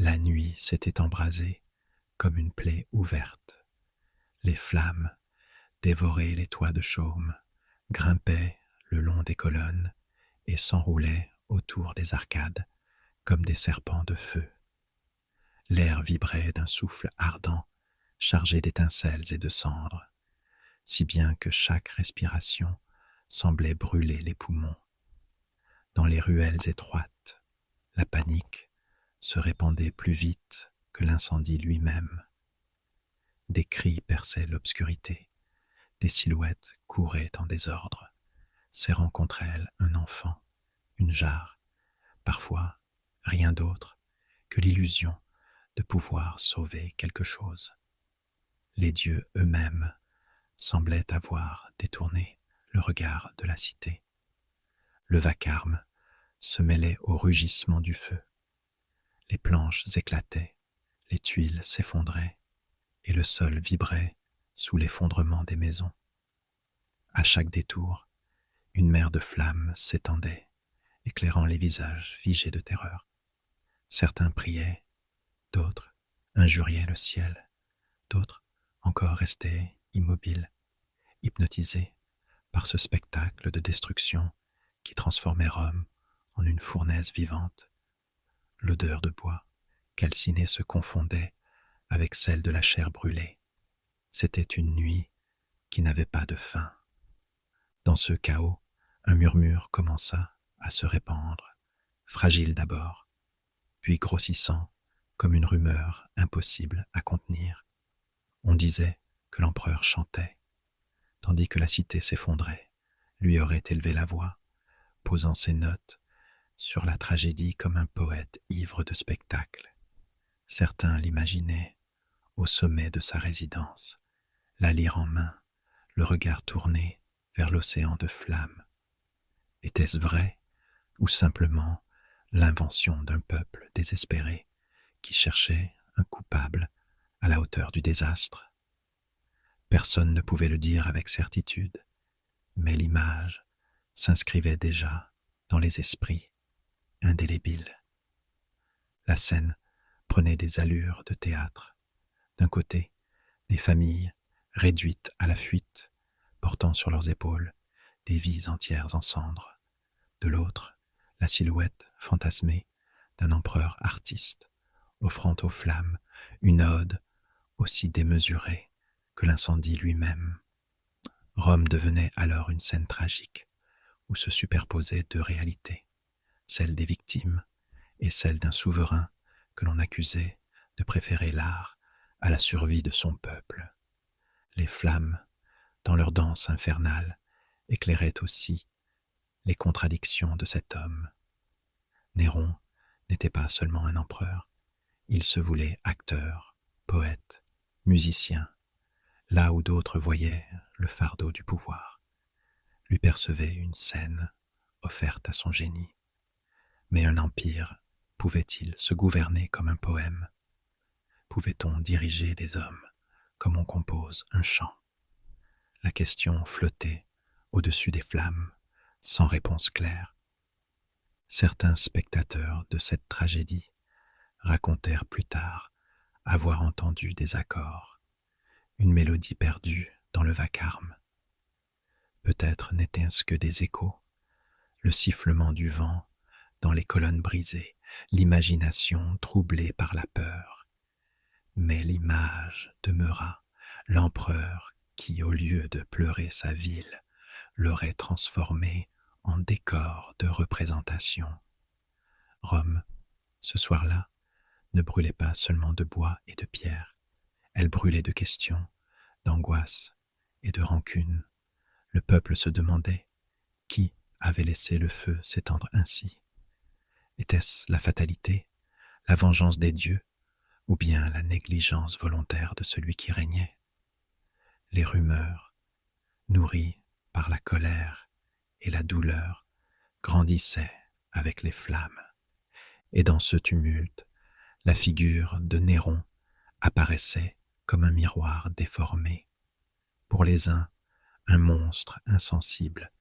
La nuit s'était embrasée comme une plaie ouverte. Les flammes dévoraient les toits de chaume, grimpaient le long des colonnes et s'enroulaient autour des arcades comme des serpents de feu. L'air vibrait d'un souffle ardent, chargé d'étincelles et de cendres, si bien que chaque respiration semblait brûler les poumons. Dans les ruelles étroites, la panique se répandait plus vite que l'incendie lui-même. Des cris perçaient l'obscurité, des silhouettes couraient en désordre, serrant contre elles un enfant, une jarre, parfois rien d'autre que l'illusion de pouvoir sauver quelque chose. Les dieux eux-mêmes semblaient avoir détourné le regard de la cité. Le vacarme se mêlait au rugissement du feu. Les planches éclataient, les tuiles s'effondraient, et le sol vibrait sous l'effondrement des maisons. À chaque détour, une mer de flammes s'étendait, éclairant les visages figés de terreur. Certains priaient, d'autres injuriaient le ciel, d'autres encore restaient immobiles, hypnotisés par ce spectacle de destruction qui transformait Rome en une fournaise vivante. L'odeur de bois calciné se confondait avec celle de la chair brûlée. C'était une nuit qui n'avait pas de fin. Dans ce chaos, un murmure commença à se répandre, fragile d'abord, puis grossissant comme une rumeur impossible à contenir. On disait que l'empereur chantait, tandis que la cité s'effondrait, lui aurait élevé la voix, posant ses notes sur la tragédie comme un poète ivre de spectacle. Certains l'imaginaient au sommet de sa résidence, la lyre en main, le regard tourné vers l'océan de flammes. Était-ce vrai ou simplement l'invention d'un peuple désespéré qui cherchait un coupable à la hauteur du désastre? Personne ne pouvait le dire avec certitude, mais l'image s'inscrivait déjà dans les esprits, indélébile. La scène prenait des allures de théâtre. D'un côté, des familles réduites à la fuite, portant sur leurs épaules des vies entières en cendres. De l'autre, la silhouette fantasmée d'un empereur artiste, offrant aux flammes une ode aussi démesurée que l'incendie lui-même. Rome devenait alors une scène tragique, où se superposaient deux réalités, celle des victimes et celle d'un souverain que l'on accusait de préférer l'art à la survie de son peuple. Les flammes, dans leur danse infernale, éclairaient aussi les contradictions de cet homme. Néron n'était pas seulement un empereur, il se voulait acteur, poète, musicien, là où d'autres voyaient le fardeau du pouvoir, lui percevaient une scène offerte à son génie. Mais un empire pouvait-il se gouverner comme un poème? Pouvait-on diriger des hommes comme on compose un chant? La question flottait au-dessus des flammes, sans réponse claire. Certains spectateurs de cette tragédie racontèrent plus tard avoir entendu des accords, une mélodie perdue dans le vacarme. Peut-être n'était-ce que des échos, le sifflement du vent dans les colonnes brisées, l'imagination troublée par la peur. Mais l'image demeura, l'empereur qui, au lieu de pleurer sa ville, l'aurait transformée en décor de représentation. Rome, ce soir-là, ne brûlait pas seulement de bois et de pierre, elle brûlait de questions, d'angoisse et de rancune. Le peuple se demandait qui avait laissé le feu s'étendre ainsi. Était-ce la fatalité, la vengeance des dieux, ou bien la négligence volontaire de celui qui régnait? Les rumeurs, nourries par la colère et la douleur, grandissaient avec les flammes. Et dans ce tumulte, la figure de Néron apparaissait comme un miroir déformé. Pour les uns, un monstre insensible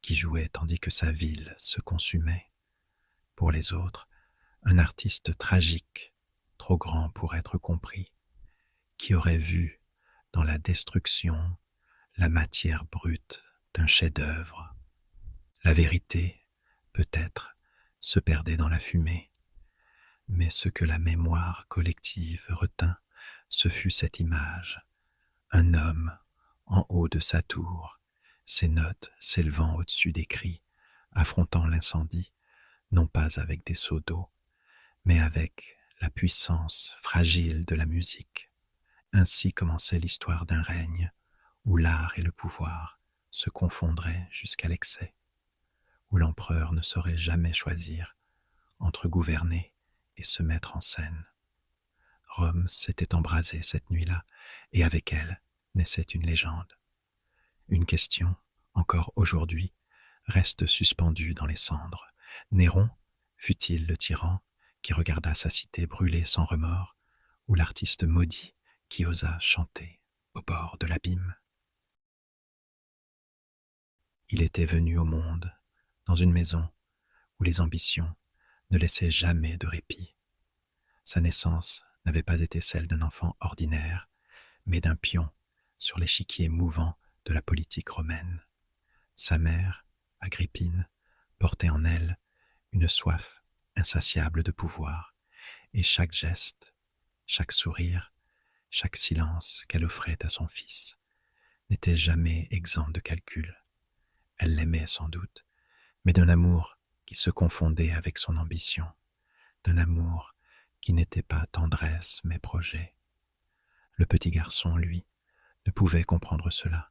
qui jouait tandis que sa ville se consumait. Pour les autres, un artiste tragique trop grand pour être compris, qui aurait vu dans la destruction la matière brute d'un chef-d'œuvre. La vérité, peut-être, se perdait dans la fumée, mais ce que la mémoire collective retint, ce fut cette image, un homme en haut de sa tour, ses notes s'élevant au-dessus des cris, affrontant l'incendie, non pas avec des seaux d'eau, mais avec la puissance fragile de la musique. Ainsi commençait l'histoire d'un règne où l'art et le pouvoir se confondraient jusqu'à l'excès, où l'empereur ne saurait jamais choisir entre gouverner et se mettre en scène. Rome s'était embrasée cette nuit-là, et avec elle naissait une légende. Une question, encore aujourd'hui, reste suspendue dans les cendres. Néron fut-il le tyran qui regarda sa cité brûler sans remords, ou l'artiste maudit qui osa chanter au bord de l'abîme? Il était venu au monde, dans une maison où les ambitions ne laissaient jamais de répit. Sa naissance n'avait pas été celle d'un enfant ordinaire, mais d'un pion sur l'échiquier mouvant de la politique romaine. Sa mère, Agrippine, portait en elle une soif insatiable de pouvoir, et chaque geste, chaque sourire, chaque silence qu'elle offrait à son fils n'était jamais exempt de calcul. Elle l'aimait sans doute, mais d'un amour qui se confondait avec son ambition, d'un amour qui n'était pas tendresse mais projet. Le petit garçon, lui, ne pouvait comprendre cela.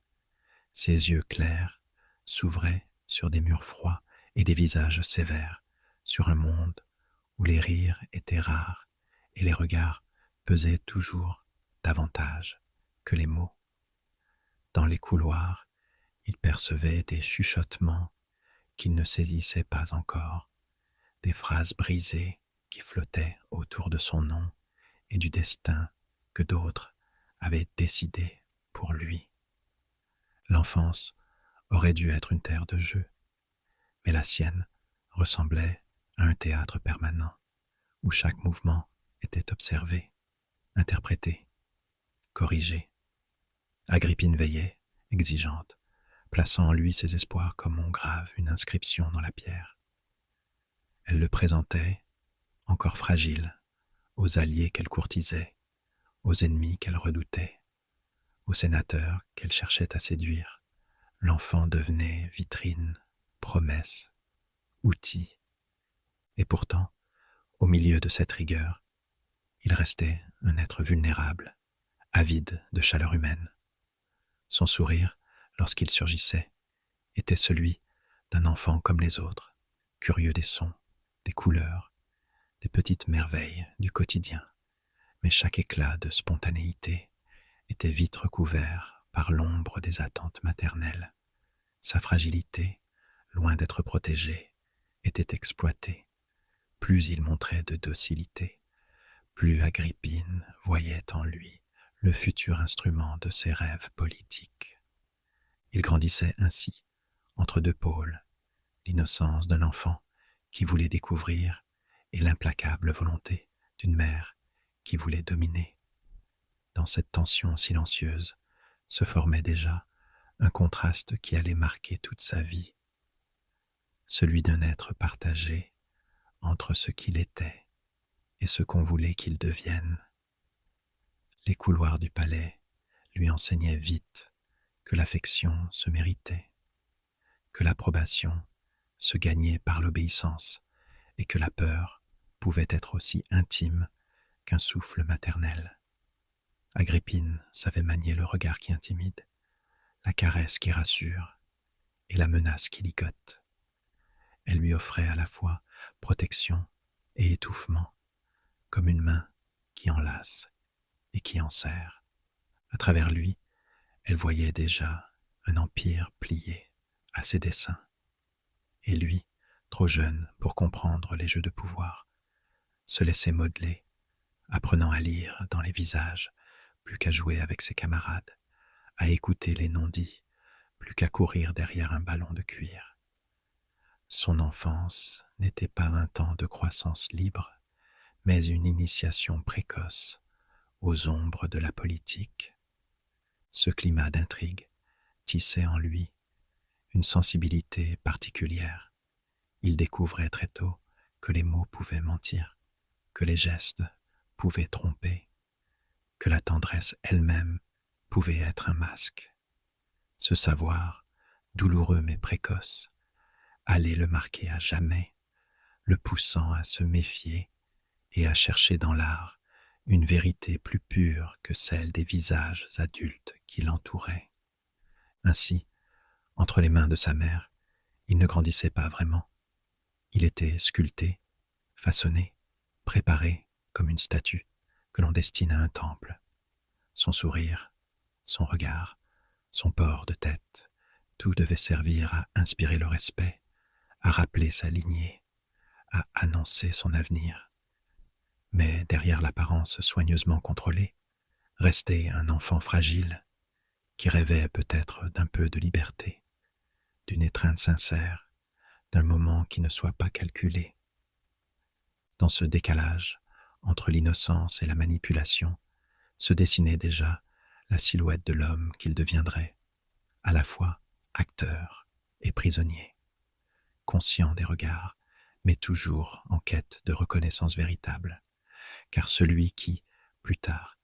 Ses yeux clairs s'ouvraient sur des murs froids et des visages sévères, sur un monde où les rires étaient rares et les regards pesaient toujours davantage que les mots. Dans les couloirs, il percevait des chuchotements qu'il ne saisissait pas encore, des phrases brisées qui flottaient autour de son nom et du destin que d'autres avaient décidé pour lui. L'enfance aurait dû être une terre de jeu, mais la sienne ressemblait à un théâtre permanent où chaque mouvement était observé, interprété, corrigé. Agrippine veillait, exigeante, plaçant en lui ses espoirs comme on grave une inscription dans la pierre. Elle le présentait, encore fragile, aux alliés qu'elle courtisait, aux ennemis qu'elle redoutait, aux sénateurs qu'elle cherchait à séduire. L'enfant devenait vitrine, promesse, outil, et pourtant, au milieu de cette rigueur, il restait un être vulnérable, avide de chaleur humaine. Son sourire, lorsqu'il surgissait, était celui d'un enfant comme les autres, curieux des sons, des couleurs, des petites merveilles du quotidien, mais chaque éclat de spontanéité était vite recouvert par l'ombre des attentes maternelles. Sa fragilité, loin d'être protégée, était exploitée. Plus il montrait de docilité, plus Agrippine voyait en lui le futur instrument de ses rêves politiques. Il grandissait ainsi, entre deux pôles, l'innocence d'un enfant qui voulait découvrir et l'implacable volonté d'une mère qui voulait dominer. Dans cette tension silencieuse se formait déjà un contraste qui allait marquer toute sa vie, celui d'un être partagé entre ce qu'il était et ce qu'on voulait qu'il devienne. Les couloirs du palais lui enseignaient vite que l'affection se méritait, que l'approbation se gagnait par l'obéissance et que la peur pouvait être aussi intime qu'un souffle maternel. Agrippine savait manier le regard qui intimide, la caresse qui rassure et la menace qui ligote. Elle lui offrait à la fois protection et étouffement, comme une main qui enlace et qui enserre. À travers lui, elle voyait déjà un empire plié à ses desseins. Et lui, trop jeune pour comprendre les jeux de pouvoir, se laissait modeler, apprenant à lire dans les visages plus qu'à jouer avec ses camarades, à écouter les non-dits plus qu'à courir derrière un ballon de cuir. Son enfance n'était pas un temps de croissance libre, mais une initiation précoce aux ombres de la politique. Ce climat d'intrigue tissait en lui une sensibilité particulière. Il découvrait très tôt que les mots pouvaient mentir, que les gestes pouvaient tromper, que la tendresse elle-même pouvait être un masque. Ce savoir, douloureux mais précoce, allait le marquer à jamais, le poussant à se méfier et à chercher dans l'art une vérité plus pure que celle des visages adultes qui l'entouraient. Ainsi, entre les mains de sa mère, il ne grandissait pas vraiment. Il était sculpté, façonné, préparé comme une statue que l'on destine à un temple. Son sourire, son regard, son port de tête, tout devait servir à inspirer le respect, à rappeler sa lignée, à annoncer son avenir. Mais derrière l'apparence soigneusement contrôlée, restait un enfant fragile qui rêvait peut-être d'un peu de liberté, d'une étreinte sincère, d'un moment qui ne soit pas calculé. Dans ce décalage entre l'innocence et la manipulation se dessinait déjà la silhouette de l'homme qu'il deviendrait, à la fois acteur et prisonnier, conscient des regards, mais toujours en quête de reconnaissance véritable, car celui qui, plus tard,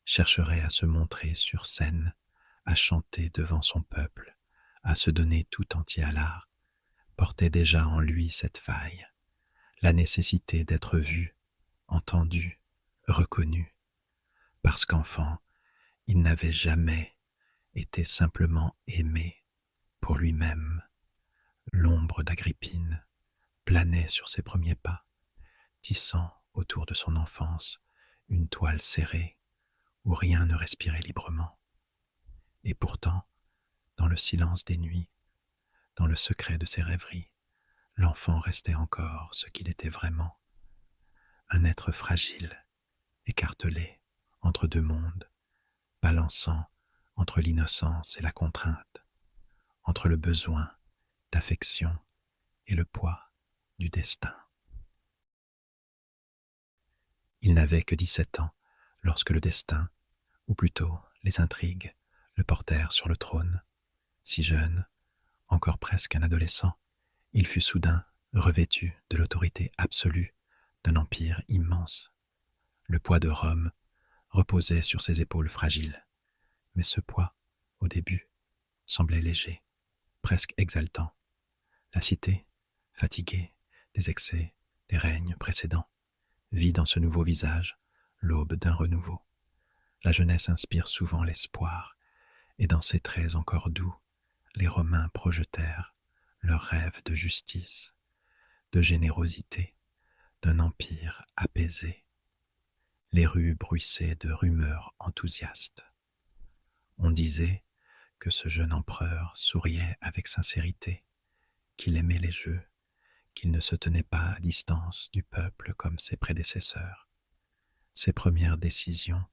chercherait à se montrer sur scène, à chanter devant son peuple, à se donner tout entier à l'art, portait déjà en lui cette faille, la nécessité d'être vu, entendu, reconnu, parce qu'enfant, il n'avait jamais été simplement aimé pour lui-même. L'ombre d'Agrippine planait sur ses premiers pas, tissant autour de son enfance une toile serrée où rien ne respirait librement. Et pourtant, dans le silence des nuits, dans le secret de ses rêveries, l'enfant restait encore ce qu'il était vraiment, un être fragile, écartelé entre deux mondes, balançant entre l'innocence et la contrainte, entre le besoin d'affection et le poids du destin. Il n'avait que 17 ans lorsque le destin, ou plutôt les intrigues, le portèrent sur le trône. Si jeune, encore presque un adolescent, il fut soudain revêtu de l'autorité absolue d'un empire immense. Le poids de Rome reposait sur ses épaules fragiles, mais ce poids, au début, semblait léger, presque exaltant. La cité, fatiguée des excès des règnes précédents, vit dans ce nouveau visage l'aube d'un renouveau. La jeunesse inspire souvent l'espoir, et dans ses traits encore doux, les Romains projetèrent leurs rêves de justice, de générosité, d'un empire apaisé. Les rues bruissaient de rumeurs enthousiastes. On disait que ce jeune empereur souriait avec sincérité, qu'il aimait les jeux, qu'il ne se tenait pas à distance du peuple comme ses prédécesseurs. Ses premières décisions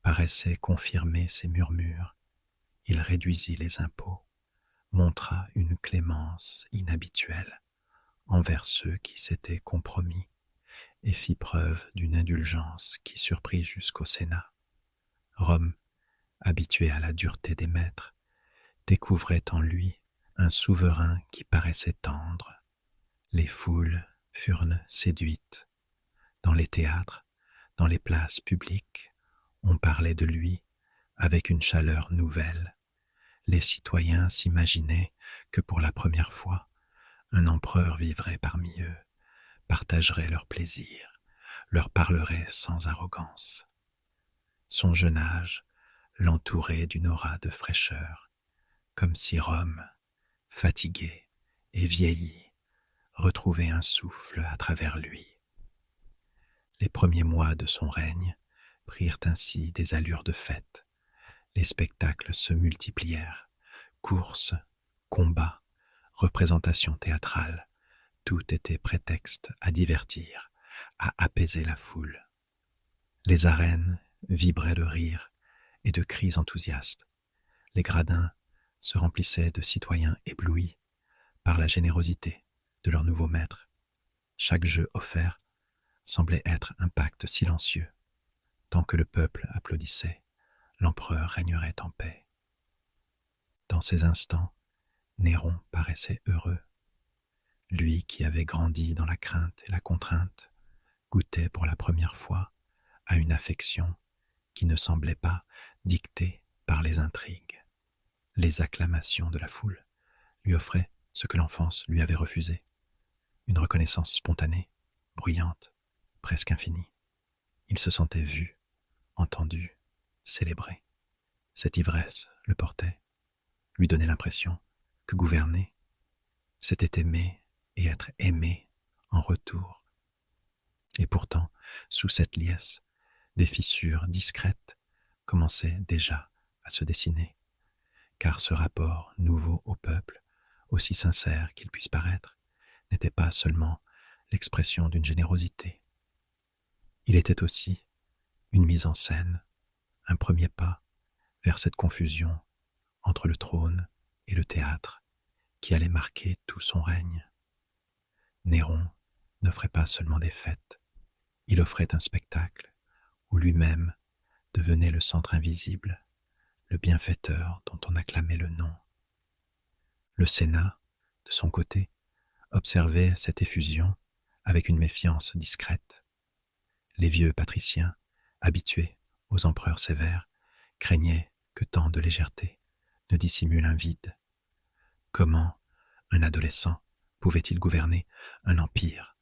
paraissaient confirmer ces murmures. Il réduisit les impôts, montra une clémence inhabituelle envers ceux qui s'étaient compromis et fit preuve d'une indulgence qui surprit jusqu'au Sénat. Rome, habituée à la dureté des maîtres, découvrait en lui un souverain qui paraissait tendre. Les foules furent séduites. Dans les théâtres, dans les places publiques, on parlait de lui avec une chaleur nouvelle. Les citoyens s'imaginaient que pour la première fois, un empereur vivrait parmi eux, partagerait leurs plaisirs, leur parlerait sans arrogance. Son jeune âge l'entourait d'une aura de fraîcheur, comme si Rome, fatiguée et vieillie, retrouvait un souffle à travers lui. Les premiers mois de son règne prirent ainsi des allures de fête. Les spectacles se multiplièrent, courses, combats, représentations théâtrales, tout était prétexte à divertir, à apaiser la foule. Les arènes vibraient de rires et de cris enthousiastes. Les gradins se remplissaient de citoyens éblouis par la générosité de leur nouveau maître. Chaque jeu offert semblait être un pacte silencieux. Tant que le peuple applaudissait, l'empereur régnerait en paix. Dans ces instants, Néron paraissait heureux. Lui qui avait grandi dans la crainte et la contrainte, goûtait pour la première fois à une affection qui ne semblait pas dictée par les intrigues. Les acclamations de la foule lui offraient ce que l'enfance lui avait refusé, une reconnaissance spontanée, bruyante, presque infinie. Il se sentait vu, entendu, célébré. Cette ivresse le portait, lui donnait l'impression que gouverner, c'était aimer et être aimé en retour. Et pourtant, sous cette liesse, des fissures discrètes commençaient déjà à se dessiner, car ce rapport nouveau au peuple, aussi sincère qu'il puisse paraître, n'était pas seulement l'expression d'une générosité. Il était aussi une mise en scène, un premier pas vers cette confusion entre le trône et le théâtre qui allait marquer tout son règne. Néron n'offrait pas seulement des fêtes, il offrait un spectacle où lui-même devenait le centre invisible, le bienfaiteur dont on acclamait le nom. Le Sénat, de son côté, observait cette effusion avec une méfiance discrète. Les vieux patriciens, habitués aux empereurs sévères, craignaient que tant de légèreté ne dissimule un vide. Comment un adolescent pouvait-il gouverner un empire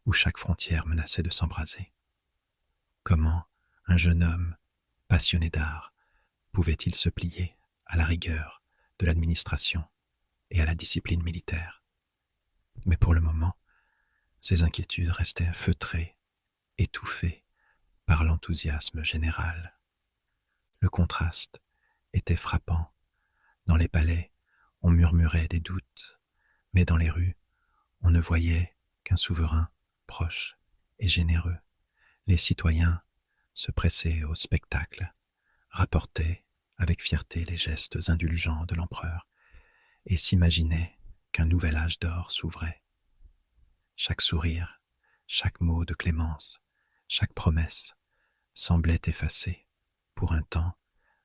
où chaque frontière menaçait de s'embraser? Comment un jeune homme passionné d'art pouvait-il se plier à la rigueur de l'administration et à la discipline militaire? Mais pour le moment, ces inquiétudes restaient feutrées, étouffées par l'enthousiasme général. Le contraste était frappant. Dans les palais, on murmurait des doutes, mais dans les rues, on ne voyait qu'un souverain proche et généreux. Les citoyens se pressaient au spectacle, rapportaient avec fierté les gestes indulgents de l'empereur et s'imaginaient qu'un nouvel âge d'or s'ouvrait. Chaque sourire, chaque mot de clémence, chaque promesse semblait effacer, pour un temps,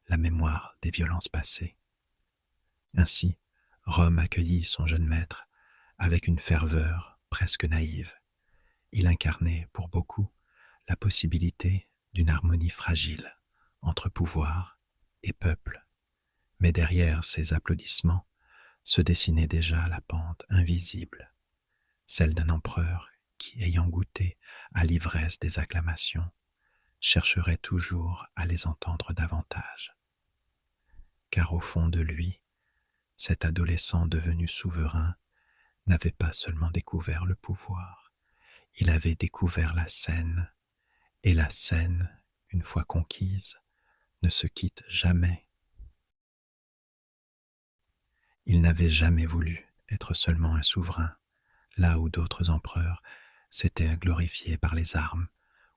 la mémoire des violences passées. Ainsi, Rome accueillit son jeune maître avec une ferveur presque naïve. Il incarnait pour beaucoup la possibilité d'une harmonie fragile entre pouvoir et peuple. Mais derrière ces applaudissements se dessinait déjà la pente invisible, celle d'un empereur qui, ayant goûté à l'ivresse des acclamations, chercherait toujours à les entendre davantage. Car au fond de lui, cet adolescent devenu souverain n'avait pas seulement découvert le pouvoir, il avait découvert la scène, et la scène, une fois conquise, ne se quitte jamais. Il n'avait jamais voulu être seulement un souverain, là où d'autres empereurs s'étaient glorifiés par les armes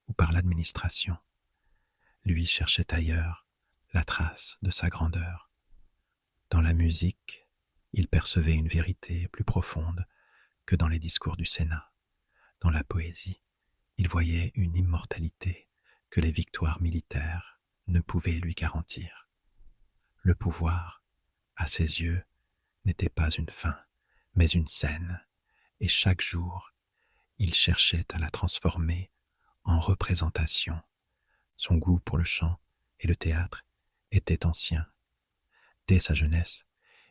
ou par l'administration. Lui cherchait ailleurs la trace de sa grandeur. Dans la musique, il percevait une vérité plus profonde que dans les discours du Sénat. Dans la poésie, il voyait une immortalité que les victoires militaires ne pouvaient lui garantir. Le pouvoir, à ses yeux, n'était pas une fin, mais une scène, et chaque jour, il cherchait à la transformer en représentation. Son goût pour le chant et le théâtre était ancien. Dès sa jeunesse,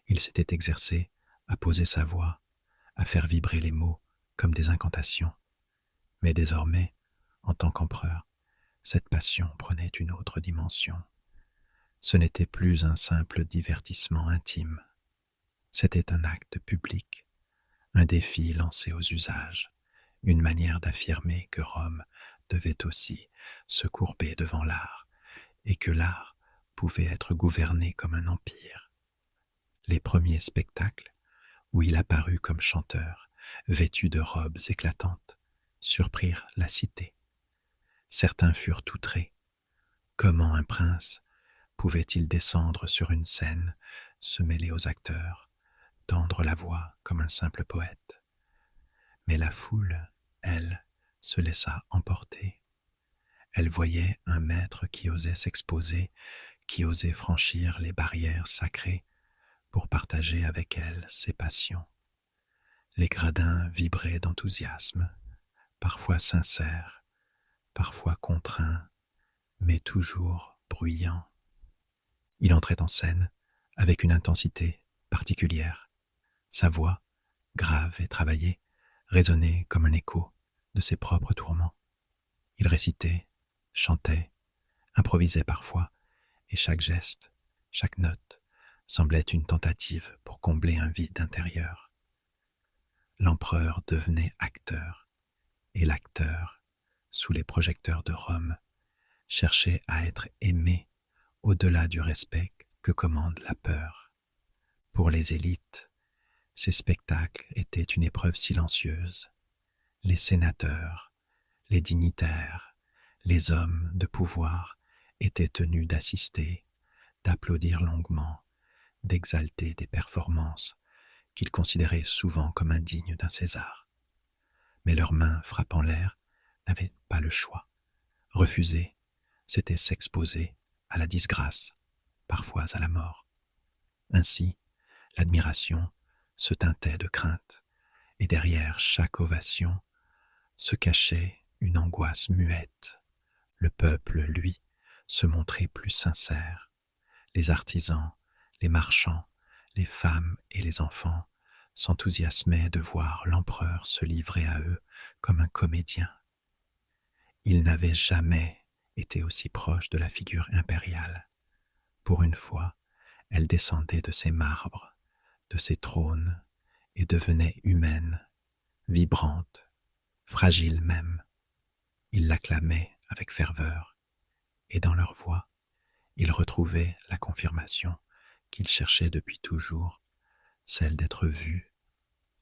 il s'était exercé à poser sa voix, à faire vibrer les mots comme des incantations. Mais désormais, en tant qu'empereur, cette passion prenait une autre dimension. Ce n'était plus un simple divertissement intime. C'était un acte public, un défi lancé aux usages, une manière d'affirmer que Rome devait aussi se courber devant l'art, et que l'art pouvait être gouverné comme un empire. Les premiers spectacles, où il apparut comme chanteur, vêtu de robes éclatantes, surprirent la cité. Certains furent outrés. Comment un prince pouvait-il descendre sur une scène, se mêler aux acteurs, tendre la voix comme un simple poète? Mais la foule, elle, se laissa emporter. Elle voyait un maître qui osait s'exposer, qui osait franchir les barrières sacrées pour partager avec elle ses passions. Les gradins vibraient d'enthousiasme, parfois sincère, parfois contraint, mais toujours bruyant. Il entrait en scène avec une intensité particulière. Sa voix, grave et travaillée, résonnait comme un écho de ses propres tourments. Il récitait, chantait, improvisait parfois, et chaque geste, chaque note, semblait une tentative pour combler un vide intérieur. L'empereur devenait acteur, et l'acteur, sous les projecteurs de Rome, cherchait à être aimé au-delà du respect que commande la peur. Pour les élites, ces spectacles étaient une épreuve silencieuse. Les sénateurs, les dignitaires, les hommes de pouvoir étaient tenus d'assister, d'applaudir longuement, d'exalter des performances qu'ils considéraient souvent comme indignes d'un César. Mais leurs mains frappant l'air n'avaient pas le choix. Refuser, c'était s'exposer à la disgrâce, parfois à la mort. Ainsi, l'admiration se teintait de crainte, et derrière chaque ovation se cachait une angoisse muette. Le peuple, lui, se montrait plus sincère. Les artisans, les marchands, les femmes et les enfants s'enthousiasmaient de voir l'empereur se livrer à eux comme un comédien. Il n'avait jamais été aussi proche de la figure impériale. Pour une fois, elle descendait de ses marbres, de ses trônes, et devenait humaine, vibrante, fragile même. Ils l'acclamaient avec ferveur, et dans leur voix, ils retrouvaient la confirmation qu'ils cherchaient depuis toujours, celle d'être vus,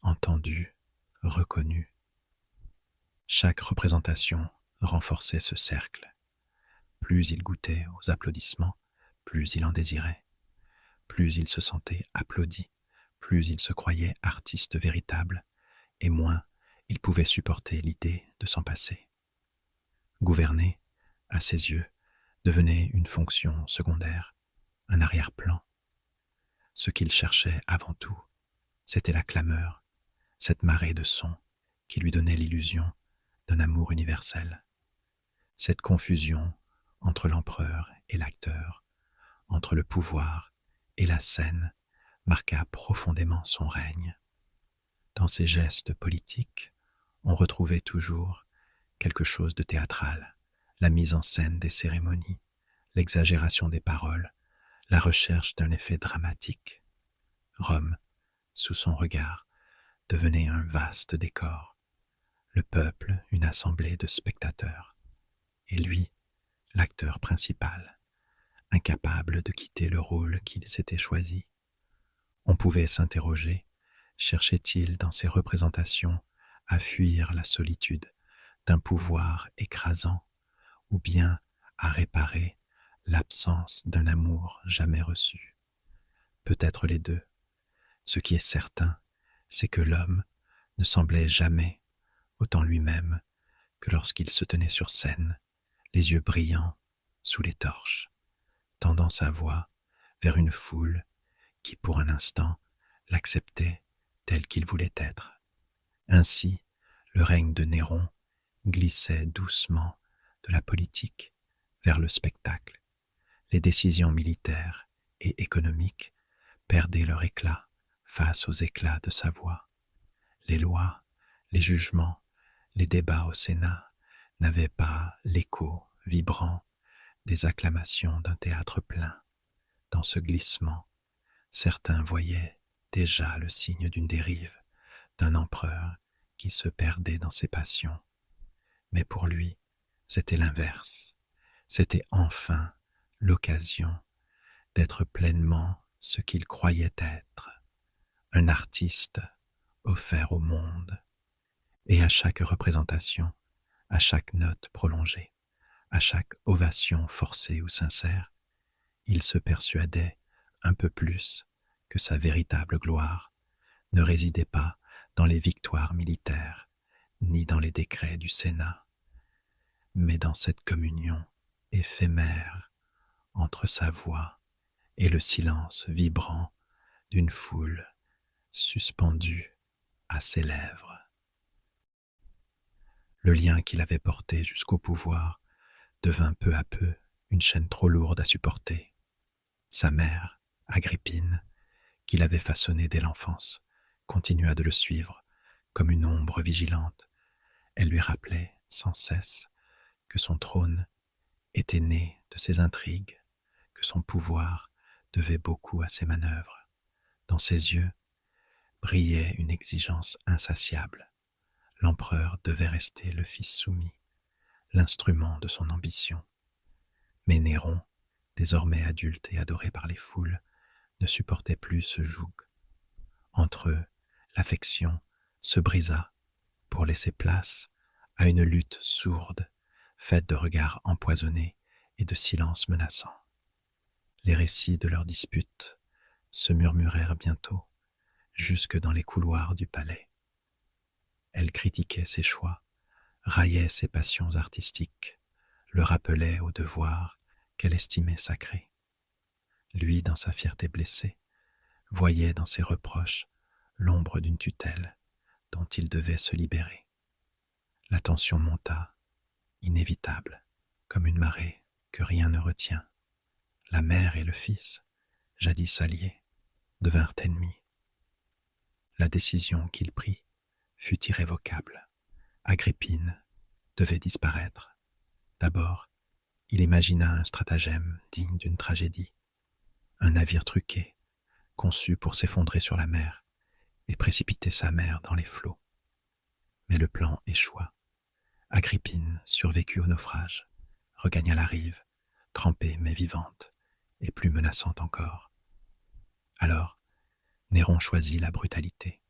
entendus, reconnus. Chaque représentation renforçait ce cercle. Plus il goûtait aux applaudissements, plus il en désirait. Plus il se sentait applaudi, plus il se croyait artiste véritable, et moins il pouvait supporter l'idée de s'en passer. Gouverner, à ses yeux, devenait une fonction secondaire, un arrière-plan. Ce qu'il cherchait avant tout, c'était la clameur, cette marée de sons qui lui donnait l'illusion d'un amour universel. Cette confusion entre l'empereur et l'acteur, entre le pouvoir et la scène, marqua profondément son règne. Dans ses gestes politiques, on retrouvait toujours quelque chose de théâtral, la mise en scène des cérémonies, l'exagération des paroles, la recherche d'un effet dramatique. Rome, sous son regard, devenait un vaste décor, le peuple une assemblée de spectateurs, et lui, l'acteur principal, incapable de quitter le rôle qu'il s'était choisi. On pouvait s'interroger, cherchait-il dans ses représentations à fuir la solitude d'un pouvoir écrasant, ou bien à réparer l'absence d'un amour jamais reçu? Peut-être les deux. Ce qui est certain, c'est que l'homme ne semblait jamais autant lui-même que lorsqu'il se tenait sur scène, les yeux brillants sous les torches, tendant sa voix vers une foule qui, pour un instant, l'acceptait tel qu'il voulait être. Ainsi, le règne de Néron glissait doucement de la politique vers le spectacle. Les décisions militaires et économiques perdaient leur éclat face aux éclats de sa voix. Les lois, les jugements, les débats au Sénat n'avaient pas l'écho vibrant des acclamations d'un théâtre plein. Dans ce glissement, certains voyaient déjà le signe d'une dérive, d'un empereur qui se perdait dans ses passions. Mais pour lui, c'était l'inverse. C'était enfin l'occasion d'être pleinement ce qu'il croyait être, un artiste offert au monde. Et à chaque représentation, à chaque note prolongée, à chaque ovation forcée ou sincère, il se persuadait un peu plus que sa véritable gloire ne résidait pas dans les victoires militaires, ni dans les décrets du Sénat, mais dans cette communion éphémère entre sa voix et le silence vibrant d'une foule suspendue à ses lèvres. Le lien qui l'avait porté jusqu'au pouvoir devint peu à peu une chaîne trop lourde à supporter. Sa mère, Agrippine, qui l'avait façonné dès l'enfance, continua de le suivre comme une ombre vigilante. Elle lui rappelait sans cesse que son trône était né de ses intrigues, que son pouvoir devait beaucoup à ses manœuvres. Dans ses yeux brillait une exigence insatiable. L'empereur devait rester le fils soumis, l'instrument de son ambition. Mais Néron, désormais adulte et adoré par les foules, ne supportait plus ce joug. Entre eux, l'affection se brisa pour laisser place à une lutte sourde, faite de regards empoisonnés et de silences menaçants. Les récits de leurs disputes se murmurèrent bientôt jusque dans les couloirs du palais. Elle critiquait ses choix, raillait ses passions artistiques, le rappelait aux devoirs qu'elle estimait sacrés. Lui, dans sa fierté blessée, voyait dans ses reproches l'ombre d'une tutelle dont il devait se libérer. La tension monta, inévitable, comme une marée que rien ne retient. La mère et le fils, jadis alliés, devinrent ennemis. La décision qu'il prit fut irrévocable. Agrippine devait disparaître. D'abord, il imagina un stratagème digne d'une tragédie, un navire truqué, conçu pour s'effondrer sur la mer et précipiter sa mère dans les flots. Mais le plan échoua. Agrippine survécut au naufrage, regagna la rive, trempée mais vivante, et plus menaçante encore. Alors, Néron choisit la brutalité.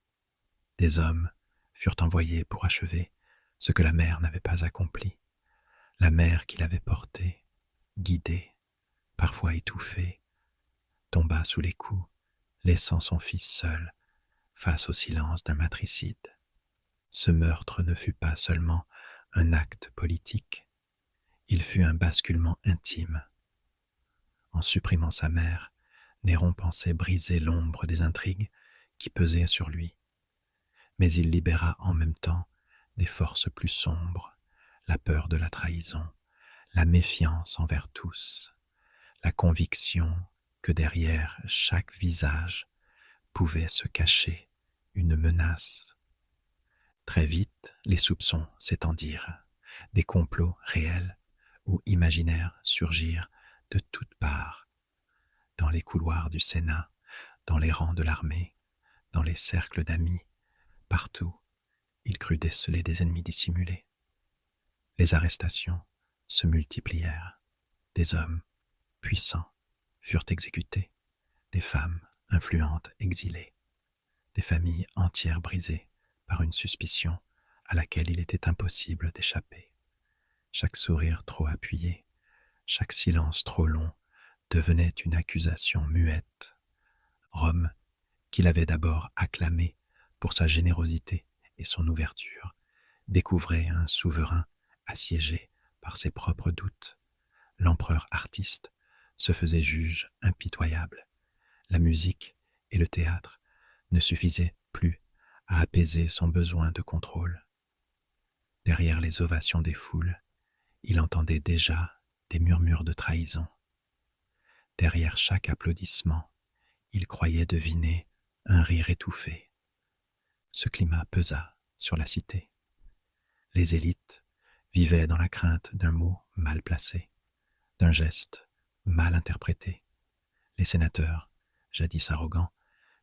Des hommes furent envoyés pour achever ce que la mère n'avait pas accompli. La mère qui l'avait portée, guidée, parfois étouffée, tomba sous les coups, laissant son fils seul face au silence d'un matricide. Ce meurtre ne fut pas seulement un acte politique, il fut un basculement intime. En supprimant sa mère, Néron pensait briser l'ombre des intrigues qui pesaient sur lui. Mais il libéra en même temps des forces plus sombres, la peur de la trahison, la méfiance envers tous, la conviction que derrière chaque visage pouvait se cacher une menace. Très vite, les soupçons s'étendirent. Des complots réels ou imaginaires surgirent de toutes parts, dans les couloirs du Sénat, dans les rangs de l'armée, dans les cercles d'amis, partout, il crut déceler des ennemis dissimulés. Les arrestations se multiplièrent. Des hommes puissants furent exécutés, des femmes influentes exilées, des familles entières brisées par une suspicion à laquelle il était impossible d'échapper. Chaque sourire trop appuyé, chaque silence trop long devenait une accusation muette. Rome, qu'il avait d'abord acclamé pour sa générosité et son ouverture, découvrait un souverain assiégé par ses propres doutes. L'empereur artiste se faisait juge impitoyable. La musique et le théâtre ne suffisaient plus à apaiser son besoin de contrôle. Derrière les ovations des foules, il entendait déjà des murmures de trahison. Derrière chaque applaudissement, il croyait deviner un rire étouffé. Ce climat pesa sur la cité. Les élites vivaient dans la crainte d'un mot mal placé, d'un geste mal interprété. Les sénateurs, jadis arrogants,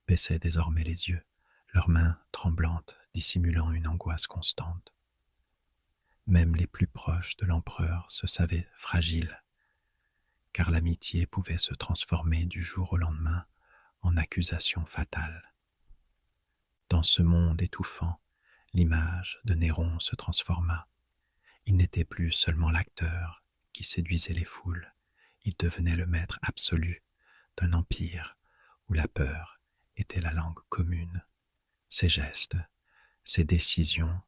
baissaient désormais les yeux, leurs mains tremblantes dissimulant une angoisse constante. Même les plus proches de l'empereur se savaient fragiles, car l'amitié pouvait se transformer du jour au lendemain en accusation fatale. Dans ce monde étouffant, l'image de Néron se transforma. Il n'était plus seulement l'acteur qui séduisait les foules, il devenait le maître absolu d'un empire où la peur était la langue commune. Ses gestes, ses décisions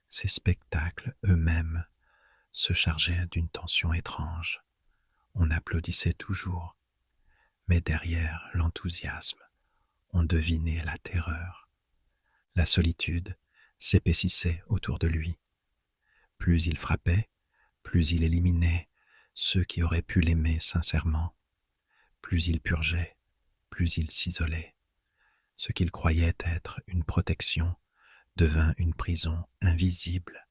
Ces spectacles eux-mêmes se chargeaient d'une tension étrange. On applaudissait toujours, mais derrière l'enthousiasme, on devinait la terreur. La solitude s'épaississait autour de lui. Plus il frappait, plus il éliminait ceux qui auraient pu l'aimer sincèrement. Plus il purgeait, plus il s'isolait. Ce qu'il croyait être une protection devint une prison invisible,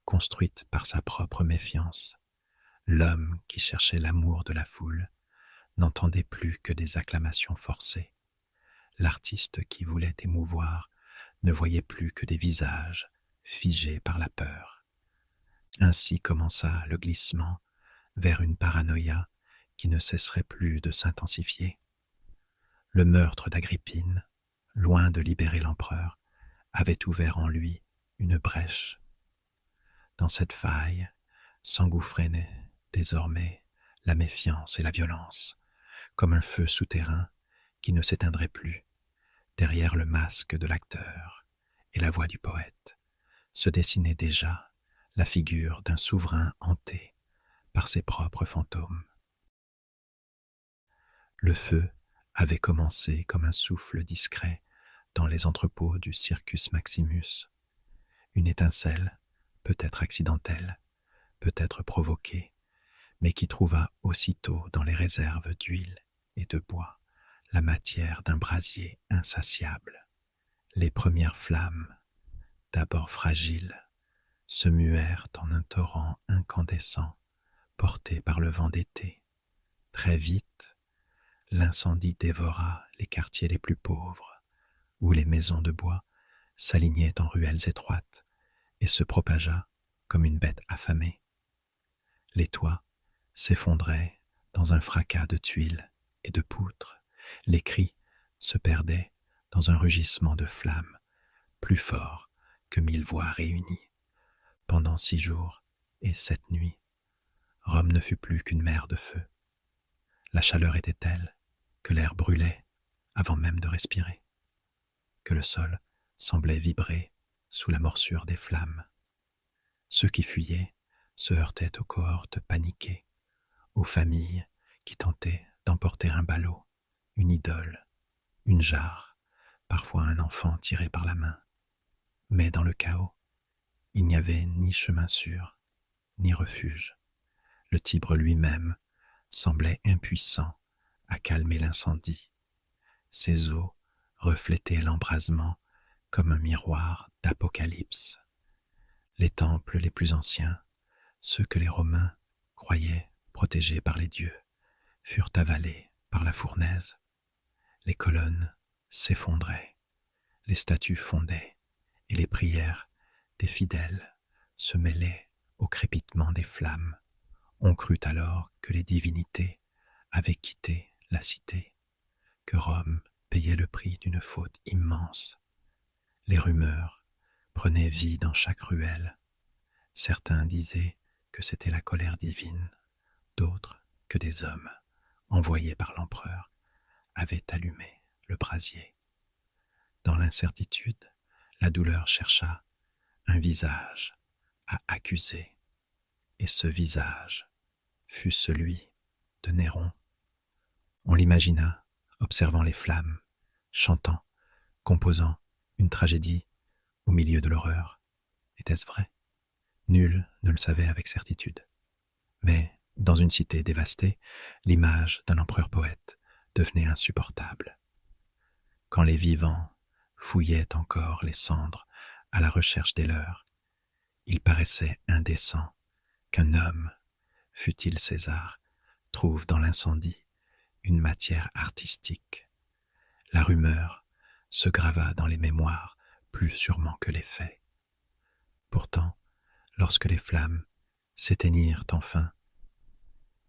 construite par sa propre méfiance. L'homme qui cherchait l'amour de la foule n'entendait plus que des acclamations forcées. L'artiste qui voulait émouvoir ne voyait plus que des visages figés par la peur. Ainsi commença le glissement vers une paranoïa qui ne cesserait plus de s'intensifier. Le meurtre d'Agrippine, loin de libérer l'empereur, avait ouvert en lui une brèche. Dans cette faille s'engouffraient désormais la méfiance et la violence, comme un feu souterrain qui ne s'éteindrait plus. Derrière le masque de l'acteur et la voix du poète se dessinait déjà la figure d'un souverain hanté par ses propres fantômes. Le feu avait commencé comme un souffle discret dans les entrepôts du Circus Maximus. Une étincelle, peut-être accidentelle, peut-être provoquée, mais qui trouva aussitôt dans les réserves d'huile et de bois la matière d'un brasier insatiable. Les premières flammes, d'abord fragiles, se muèrent en un torrent incandescent porté par le vent d'été. Très vite, l'incendie dévora les quartiers les plus pauvres, où les maisons de bois s'alignaient en ruelles étroites et se propagea comme une bête affamée. Les toits s'effondraient dans un fracas de tuiles et de poutres. Les cris se perdaient dans un rugissement de flammes plus fort que 1000 voix réunies. Pendant 6 jours et 7 nuits, Rome ne fut plus qu'une mer de feu. La chaleur était telle que l'air brûlait avant même de respirer, que le sol semblait vibrer sous la morsure des flammes. Ceux qui fuyaient se heurtaient aux cohortes paniquées, aux familles qui tentaient d'emporter un ballot, une idole, une jarre, parfois un enfant tiré par la main. Mais dans le chaos, il n'y avait ni chemin sûr, ni refuge. Le Tibre lui-même semblait impuissant à calmer l'incendie. Ses eaux reflétaient l'embrasement comme un miroir d'Apocalypse. Les temples les plus anciens, ceux que les Romains croyaient protégés par les dieux, furent avalés par la fournaise. Les colonnes s'effondraient, les statues fondaient, et les prières des fidèles se mêlaient au crépitement des flammes. On crut alors que les divinités avaient quitté la cité, que Rome payait le prix d'une faute immense. Les rumeurs prenaient vie dans chaque ruelle. Certains disaient que c'était la colère divine, d'autres que des hommes, envoyés par l'empereur, avaient allumé le brasier. Dans l'incertitude, la douleur chercha un visage à accuser, et ce visage fut celui de Néron. On l'imagina observant les flammes, chantant, composant une tragédie au milieu de l'horreur. Était-ce vrai? Nul ne le savait avec certitude. Mais, dans une cité dévastée, l'image d'un empereur poète devenait insupportable. Quand les vivants fouillaient encore les cendres à la recherche des leurs, il paraissait indécent qu'un homme, fût-il César, trouve dans l'incendie une matière artistique. La rumeur se grava dans les mémoires plus sûrement que les faits. Pourtant, lorsque les flammes s'éteignirent enfin,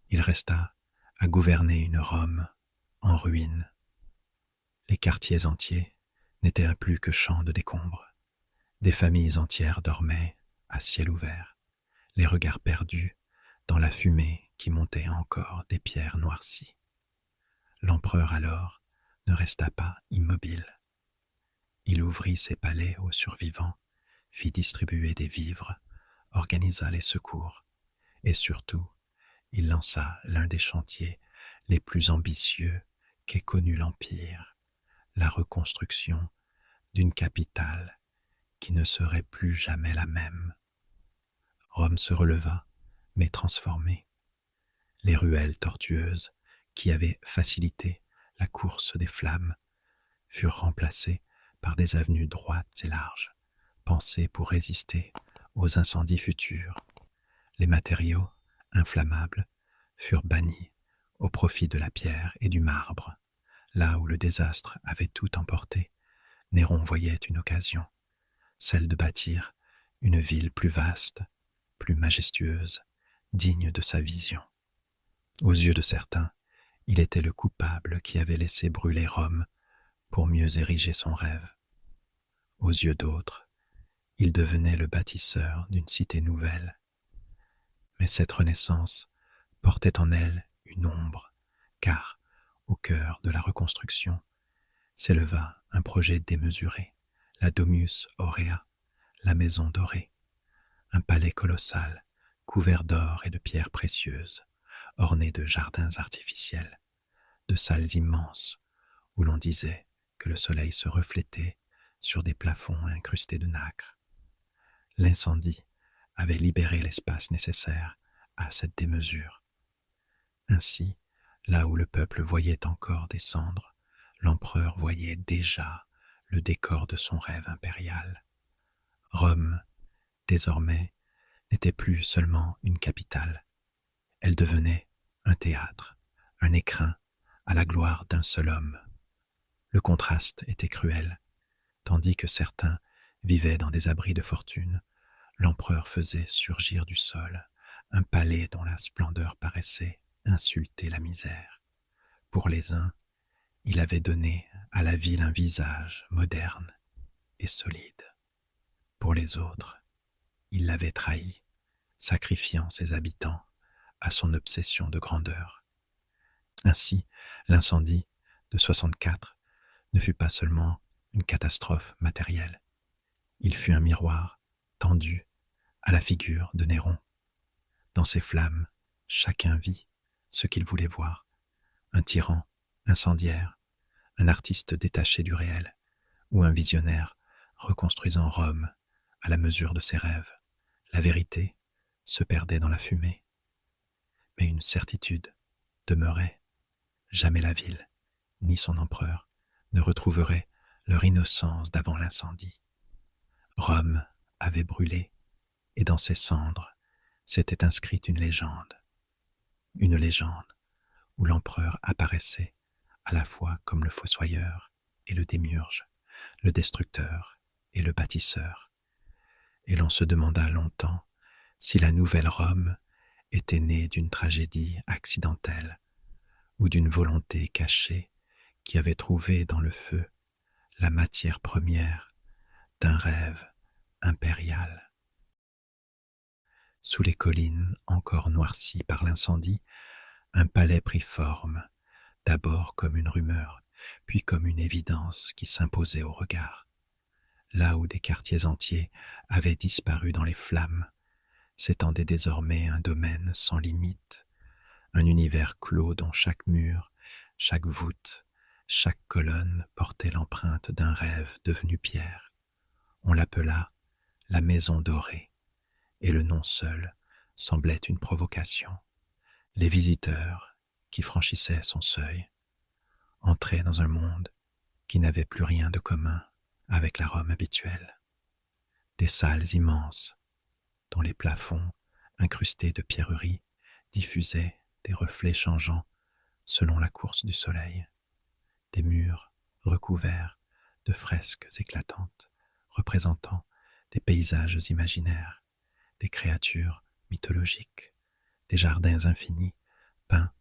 il resta à gouverner une Rome en ruine. Les quartiers entiers n'étaient plus que champs de décombres. Des familles entières dormaient à ciel ouvert, les regards perdus dans la fumée qui montait encore des pierres noircies. L'empereur alors ne resta pas immobile. Il ouvrit ses palais aux survivants fit distribuer des vivres, organisa les secours, et surtout, il lança l'un des chantiers les plus ambitieux qu'ait connu l'Empire, la reconstruction d'une capitale qui ne serait plus jamais la même. Rome se releva, mais transformée. Les ruelles tortueuses, qui avaient facilité la course des flammes, furent remplacées par des avenues droites et larges, pensées pour résister aux incendies futurs. Les matériaux, inflammables, furent bannis au profit de la pierre et du marbre. Là où le désastre avait tout emporté, Néron voyait une occasion, celle de bâtir une ville plus vaste, plus majestueuse, digne de sa vision. Aux yeux de certains, il était le coupable qui avait laissé brûler Rome pour mieux ériger son rêve. Aux yeux d'autres, il devenait le bâtisseur d'une cité nouvelle. Mais cette renaissance portait en elle une ombre, car, au cœur de la reconstruction, s'éleva un projet démesuré, la Domus Aurea, la maison dorée, un palais colossal, couvert d'or et de pierres précieuses, orné de jardins artificiels, de salles immenses où l'on disait que le soleil se reflétait sur des plafonds incrustés de nacre. L'incendie avait libéré l'espace nécessaire à cette démesure. Ainsi, là où le peuple voyait encore des cendres, l'empereur voyait déjà le décor de son rêve impérial. Rome, désormais, n'était plus seulement une capitale. Elle devenait un théâtre, un écrin à la gloire d'un seul homme. Le contraste était cruel. Tandis que certains vivaient dans des abris de fortune, l'empereur faisait surgir du sol un palais dont la splendeur paraissait insulter la misère. Pour les uns, il avait donné à la ville un visage moderne et solide. Pour les autres, il l'avait trahi, sacrifiant ses habitants à son obsession de grandeur. Ainsi, l'incendie de 64 ne fut pas seulement une catastrophe matérielle. Il fut un miroir tendu à la figure de Néron. Dans ces flammes, chacun vit ce qu'il voulait voir. Un tyran incendiaire, un artiste détaché du réel, ou un visionnaire reconstruisant Rome à la mesure de ses rêves. La vérité se perdait dans la fumée. Mais une certitude demeurait. Jamais la ville, ni son empereur, ne retrouveraient leur innocence d'avant l'incendie. Rome avait brûlé, et dans ses cendres s'était inscrite une légende où l'empereur apparaissait à la fois comme le fossoyeur et le démiurge, le destructeur et le bâtisseur. Et l'on se demanda longtemps si la nouvelle Rome était née d'une tragédie accidentelle ou d'une volonté cachée qui avait trouvé dans le feu la matière première d'un rêve impérial. Sous les collines encore noircies par l'incendie, un palais prit forme, d'abord comme une rumeur, puis comme une évidence qui s'imposait au regard. Là où des quartiers entiers avaient disparu dans les flammes, s'étendait désormais un domaine sans limite, un univers clos dont chaque mur, chaque voûte, chaque colonne portait l'empreinte d'un rêve devenu pierre. On l'appela la Maison Dorée, et le nom seul semblait une provocation. Les visiteurs qui franchissaient son seuil entraient dans un monde qui n'avait plus rien de commun avec la Rome habituelle. Des salles immenses, dont les plafonds, incrustés de pierreries, diffusaient des reflets changeants selon la course du soleil. Des murs recouverts de fresques éclatantes, représentant des paysages imaginaires, des créatures mythologiques, des jardins infinis, peints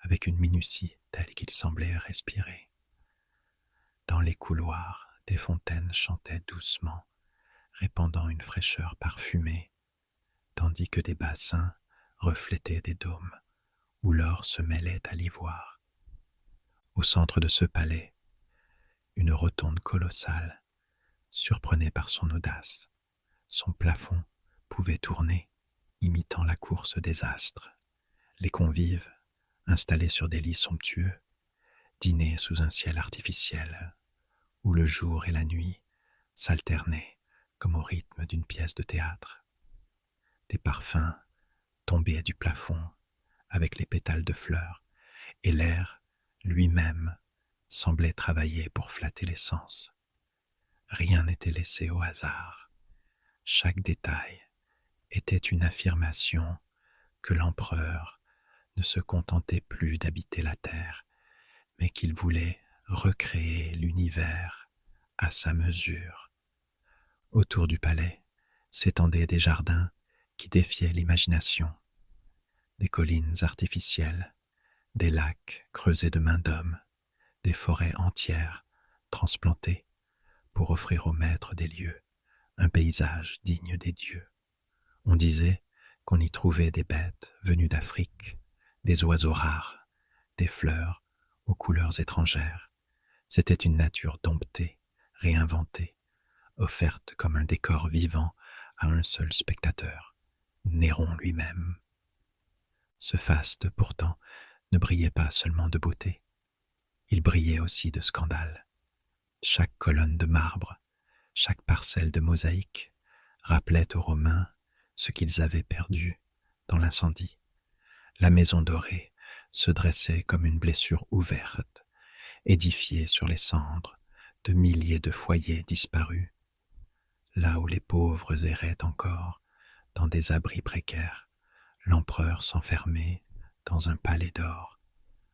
avec une minutie telle qu'ils semblaient respirer. Dans les couloirs, des fontaines chantaient doucement, répandant une fraîcheur parfumée, tandis que des bassins reflétaient des dômes où l'or se mêlait à l'ivoire. Au centre de ce palais, une rotonde colossale surprenait par son audace, Son plafond pouvait tourner, imitant la course des astres. Les convives, installés sur des lits somptueux, dînaient sous un ciel artificiel, où le jour et la nuit s'alternaient comme au rythme d'une pièce de théâtre. Des parfums tombaient du plafond avec les pétales de fleurs, et l'air lui-même semblait travailler pour flatter les sens. Rien n'était laissé au hasard. Chaque détail était une affirmation que l'empereur ne se contentait plus d'habiter la terre, mais qu'il voulait recréer l'univers à sa mesure. Autour du palais s'étendaient des jardins qui défiaient l'imagination, des collines artificielles, des lacs creusés de main d'homme, des forêts entières transplantées pour offrir au maître des lieux un paysage digne des dieux. On disait qu'on y trouvait des bêtes venues d'Afrique, des oiseaux rares, des fleurs aux couleurs étrangères. C'était une nature domptée, réinventée, offerte comme un décor vivant à un seul spectateur, Néron lui-même. Ce faste, pourtant, ne brillait pas seulement de beauté, il brillait aussi de scandale. Chaque colonne de marbre, chaque parcelle de mosaïque rappelait aux Romains ce qu'ils avaient perdu dans l'incendie. La maison dorée se dressait comme une blessure ouverte, édifiée sur les cendres de milliers de foyers disparus, là où les pauvres erraient encore dans des abris précaires. L'empereur s'enfermait dans un palais d'or.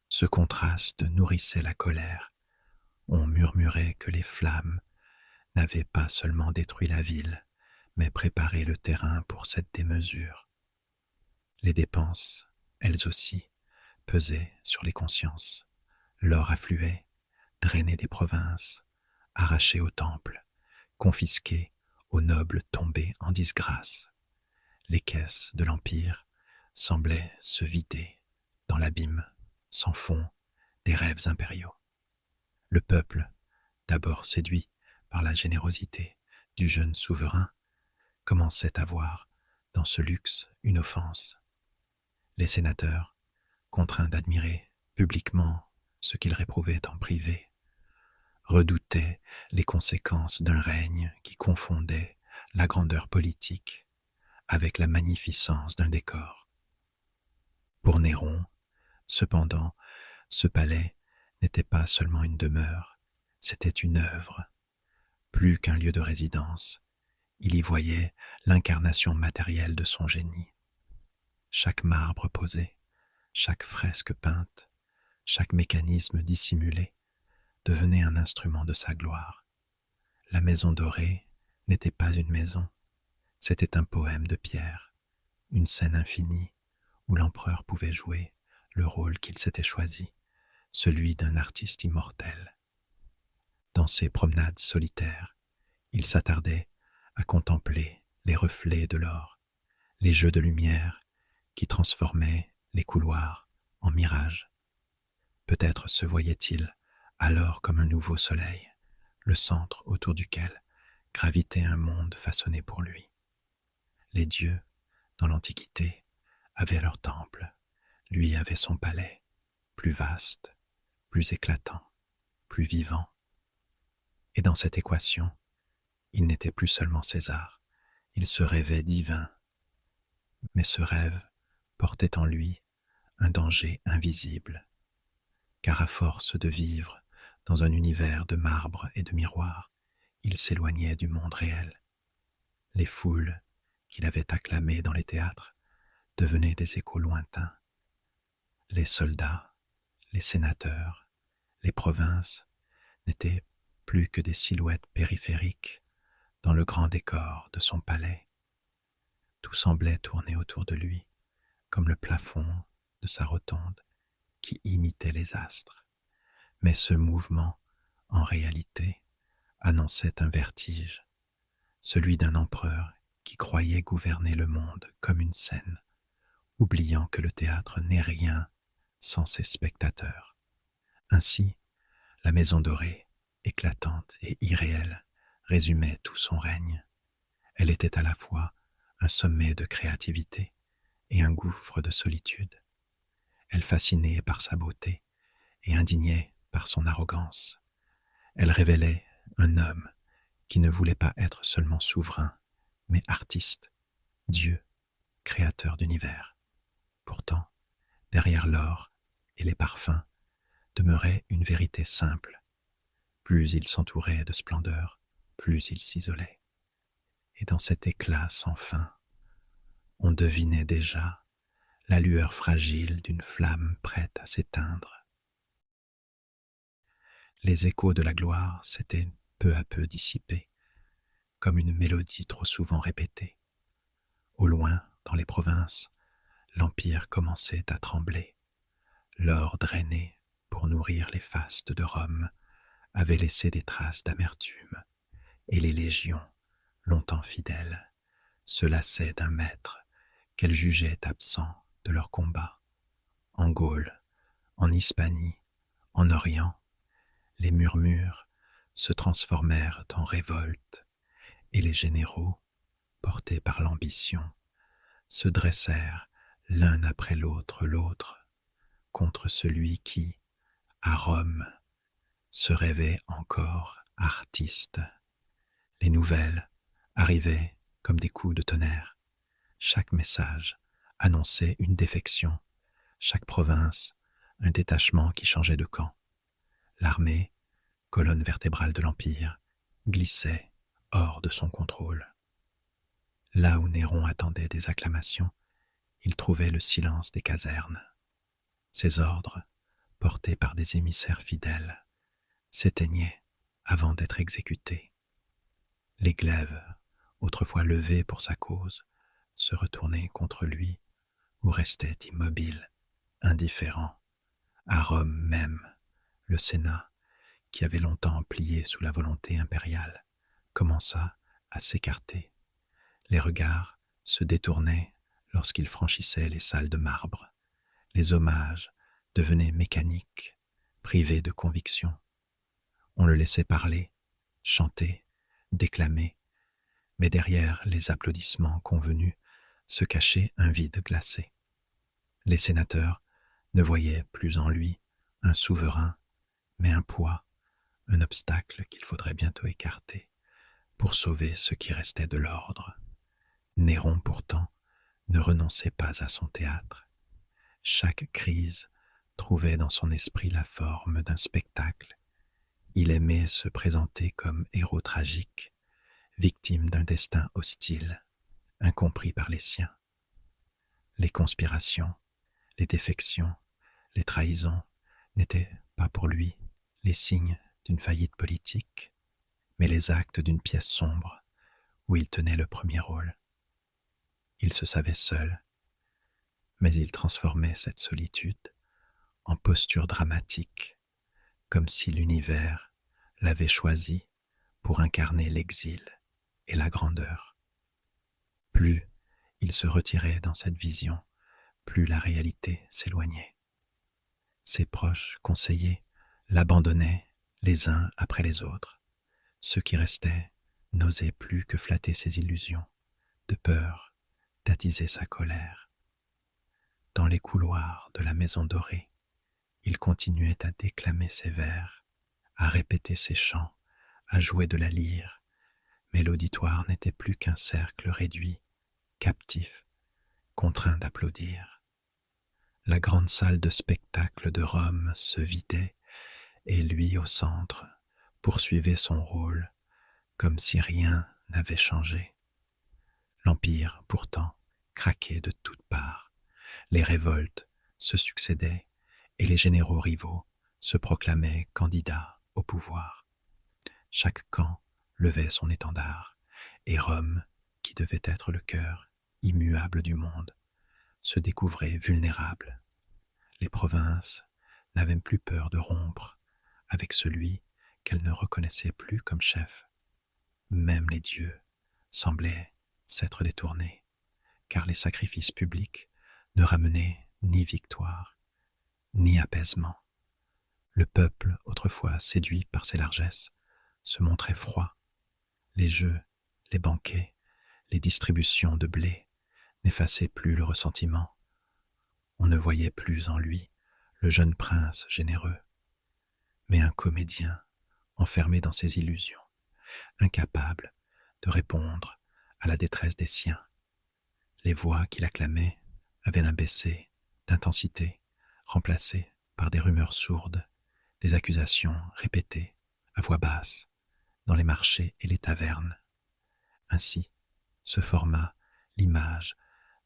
Ce contraste nourrissait la colère. On murmurait que les flammes n'avaient pas seulement détruit la ville, mais préparé le terrain pour cette démesure. Les dépenses, elles aussi, pesaient sur les consciences. L'or affluait, drainé des provinces, arraché au temple, confisqué aux nobles tombés en disgrâce. Les caisses de l'Empire semblaient se vider dans l'abîme sans fond des rêves impériaux. Le peuple, d'abord séduit par la générosité du jeune souverain, commençait à voir dans ce luxe une offense. Les sénateurs, contraints d'admirer publiquement ce qu'ils réprouvaient en privé, redoutaient les conséquences d'un règne qui confondait la grandeur politique avec la magnificence d'un décor. Pour Néron, cependant, ce palais n'était pas seulement une demeure, c'était une œuvre. Plus qu'un lieu de résidence, il y voyait l'incarnation matérielle de son génie. Chaque marbre posé, chaque fresque peinte, chaque mécanisme dissimulé devenait un instrument de sa gloire. La maison dorée n'était pas une maison, c'était un poème de pierre, une scène infinie où l'empereur pouvait jouer le rôle qu'il s'était choisi, celui d'un artiste immortel. Dans ses promenades solitaires, il s'attardait à contempler les reflets de l'or, les jeux de lumière qui transformaient les couloirs en mirages. Peut-être se voyait-il alors comme un nouveau soleil, le centre autour duquel gravitait un monde façonné pour lui. Les dieux, dans l'Antiquité, avaient leur temple, lui avait son palais, plus vaste, plus éclatant, plus vivant. Et dans cette équation, il n'était plus seulement César, il se rêvait divin. Mais ce rêve portait en lui un danger invisible, car à force de vivre dans un univers de marbre et de miroirs, il s'éloignait du monde réel. Les foules qu'il avait acclamées dans les théâtres devenaient des échos lointains. Les soldats, les sénateurs, les provinces n'étaient plus que des silhouettes périphériques dans le grand décor de son palais. Tout semblait tourner autour de lui, comme le plafond de sa rotonde qui imitait les astres. Mais ce mouvement, en réalité, annonçait un vertige, celui d'un empereur qui croyait gouverner le monde comme une scène, oubliant que le théâtre n'est rien sans ses spectateurs. Ainsi, la maison dorée, éclatante et irréelle, résumait tout son règne. Elle était à la fois un sommet de créativité et un gouffre de solitude. Elle fascinait par sa beauté et indignait par son arrogance. Elle révélait un homme qui ne voulait pas être seulement souverain, mais artiste, Dieu, créateur d'univers. Pourtant, derrière l'or et les parfums, demeurait une vérité simple. Plus il s'entourait de splendeur, plus il s'isolait. Et dans cet éclat sans fin, on devinait déjà la lueur fragile d'une flamme prête à s'éteindre. Les échos de la gloire s'étaient peu à peu dissipés, comme une mélodie trop souvent répétée. Au loin, dans les provinces, l'Empire commençait à trembler. L'or drainé pour nourrir les fastes de Rome avait laissé des traces d'amertume, et les légions, longtemps fidèles, se lassaient d'un maître qu'elles jugeaient absent de leur combat. En Gaule, en Hispanie, en Orient, les murmures se transformèrent en révolte, et les généraux, portés par l'ambition, se dressèrent l'un après l'autre contre celui qui, à Rome, se rêvait encore artiste. Les nouvelles arrivaient comme des coups de tonnerre. Chaque message annonçait une défection, chaque province un détachement qui changeait de camp. L'armée, colonne vertébrale de l'Empire, glissait hors de son contrôle. Là où Néron attendait des acclamations, il trouvait le silence des casernes. Ses ordres, portés par des émissaires fidèles, s'éteignaient avant d'être exécutés. Les glaives, autrefois levés pour sa cause, se retournaient contre lui ou restaient immobiles, indifférents. À Rome même, le Sénat, qui avait longtemps plié sous la volonté impériale, commença à s'écarter. Les regards se détournaient lorsqu'il franchissait les salles de marbre. Les hommages devenaient mécaniques, privés de conviction. On le laissait parler, chanter, déclamer, mais derrière les applaudissements convenus se cachait un vide glacé. Les sénateurs ne voyaient plus en lui un souverain, mais un poids, un obstacle qu'il faudrait bientôt écarter pour sauver ce qui restait de l'ordre. Néron, pourtant, ne renonçait pas à son théâtre. Chaque crise trouvait dans son esprit la forme d'un spectacle. Il aimait se présenter comme héros tragique, victime d'un destin hostile, incompris par les siens. Les conspirations, les défections, les trahisons n'étaient pas pour lui les signes d'une faillite politique, mais les actes d'une pièce sombre où il tenait le premier rôle. Il se savait seul, mais il transformait cette solitude en posture dramatique, comme si l'univers l'avait choisi pour incarner l'exil et la grandeur. Plus il se retirait dans cette vision, plus la réalité s'éloignait. Ses proches conseillers l'abandonnaient les uns après les autres. Ceux qui restaient n'osaient plus que flatter ses illusions, de peur d'attiser sa colère. Dans les couloirs de la maison dorée, il continuait à déclamer ses vers, à répéter ses chants, à jouer de la lyre, mais l'auditoire n'était plus qu'un cercle réduit, captif, contraint d'applaudir. La grande salle de spectacle de Rome se vidait, et lui, au centre, poursuivait son rôle, comme si rien n'avait changé. L'Empire, pourtant, craquait de toutes parts. Les révoltes se succédaient, et les généraux rivaux se proclamaient candidats au pouvoir. Chaque camp levait son étendard, et Rome, qui devait être le cœur immuable du monde, se découvrait vulnérable. Les provinces n'avaient plus peur de rompre avec celui qu'elles ne reconnaissaient plus comme chef. Même les dieux semblaient s'être détournés, car les sacrifices publics ne ramenaient ni victoire, ni apaisement. Le peuple, autrefois séduit par ses largesses, se montrait froid. Les jeux, les banquets Les distributions de blé n'effaçaient plus le ressentiment. On ne voyait plus en lui le jeune prince généreux, mais un comédien enfermé dans ses illusions, incapable de répondre à la détresse des siens. Les voix qui l'acclamaient avaient un baissé d'intensité, remplacé par des rumeurs sourdes, des accusations répétées à voix basse dans les marchés et les tavernes. Ainsi se forma l'image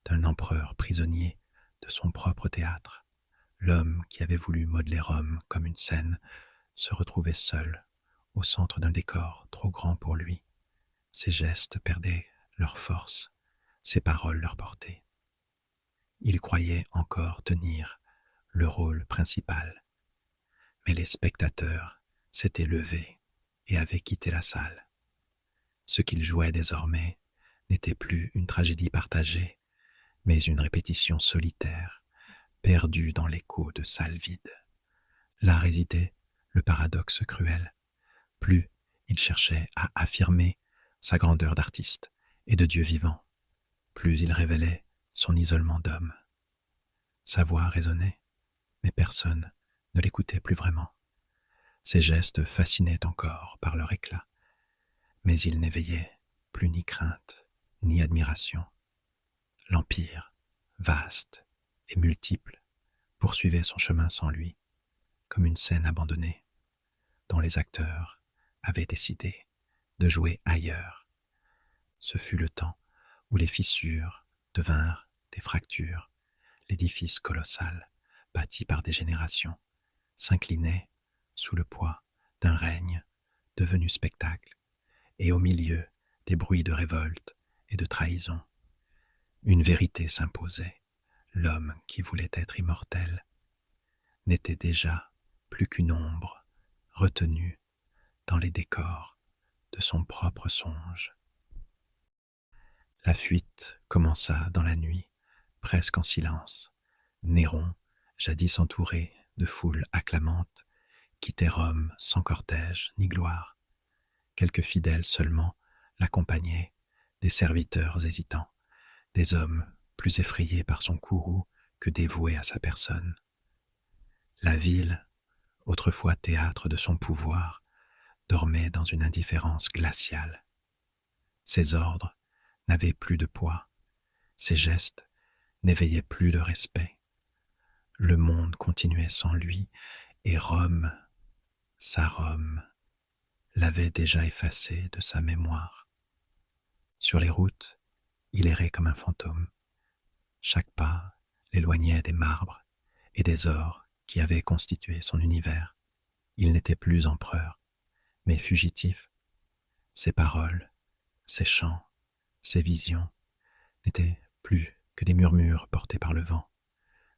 d'un empereur prisonnier de son propre théâtre. L'homme qui avait voulu modeler Rome comme une scène se retrouvait seul au centre d'un décor trop grand pour lui. Ses gestes perdaient leur force, ses paroles leur portée. Il croyait encore tenir le rôle principal, mais les spectateurs s'étaient levés et avaient quitté la salle. Ce qu'il jouait désormais n'était plus une tragédie partagée, mais une répétition solitaire, perdue dans l'écho de salles vides. Là résidait le paradoxe cruel. Plus il cherchait à affirmer sa grandeur d'artiste et de Dieu vivant, plus il révélait son isolement d'homme. Sa voix résonnait, mais personne ne l'écoutait plus vraiment. Ses gestes fascinaient encore par leur éclat, mais il n'éveillait plus ni crainte, ni admiration. L'Empire, vaste et multiple, poursuivait son chemin sans lui, comme une scène abandonnée, dont les acteurs avaient décidé de jouer ailleurs. Ce fut le temps où les fissures devinrent des fractures, l'édifice colossal, bâti par des générations, s'inclinait sous le poids d'un règne devenu spectacle, et au milieu des bruits de révolte et de trahison, une vérité s'imposait. L'homme qui voulait être immortel n'était déjà plus qu'une ombre retenue dans les décors de son propre songe. La fuite commença dans la nuit, presque en silence. Néron, jadis entouré de foules acclamantes, quittait Rome sans cortège ni gloire. Quelques fidèles seulement l'accompagnaient, des serviteurs hésitants, des hommes plus effrayés par son courroux que dévoués à sa personne. La ville, autrefois théâtre de son pouvoir, dormait dans une indifférence glaciale. Ses ordres n'avaient plus de poids, ses gestes n'éveillaient plus de respect. Le monde continuait sans lui, et Rome, sa Rome, l'avait déjà effacé de sa mémoire. Sur les routes, il errait comme un fantôme. Chaque pas l'éloignait des marbres et des ors qui avaient constitué son univers. Il n'était plus empereur, mais fugitif. Ses paroles, ses chants, ses visions n'étaient plus que des murmures portés par le vent.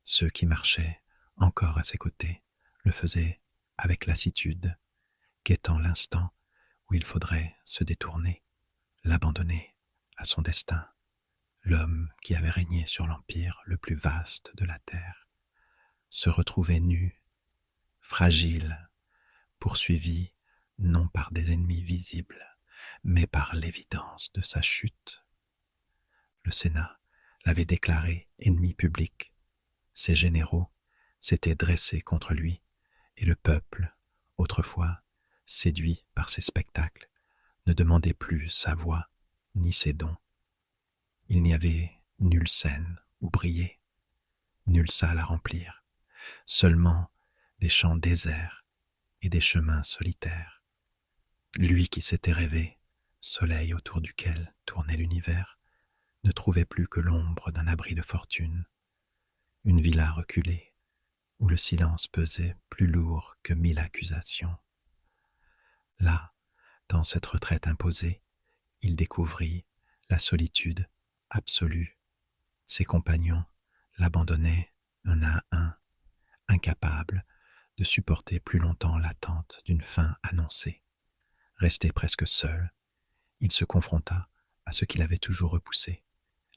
Ceux qui marchaient encore à ses côtés le faisaient avec lassitude, guettant l'instant où il faudrait se détourner, l'abandonner à son destin. L'homme qui avait régné sur l'empire le plus vaste de la terre se retrouvait nu, fragile, poursuivi non par des ennemis visibles, mais par l'évidence de sa chute. Le Sénat l'avait déclaré ennemi public. Ses généraux s'étaient dressés contre lui, et le peuple, autrefois séduit par ses spectacles, ne demandait plus sa voix ni ses dons. Il n'y avait nulle scène où briller, nulle salle à remplir, seulement des champs déserts et des chemins solitaires. Lui qui s'était rêvé, soleil autour duquel tournait l'univers, ne trouvait plus que l'ombre d'un abri de fortune, une villa reculée, où le silence pesait plus lourd que 1000 accusations. Là, dans cette retraite imposée, il découvrit la solitude absolue. Ses compagnons l'abandonnaient un à un, incapables de supporter plus longtemps l'attente d'une fin annoncée. Resté presque seul, il se confronta à ce qu'il avait toujours repoussé,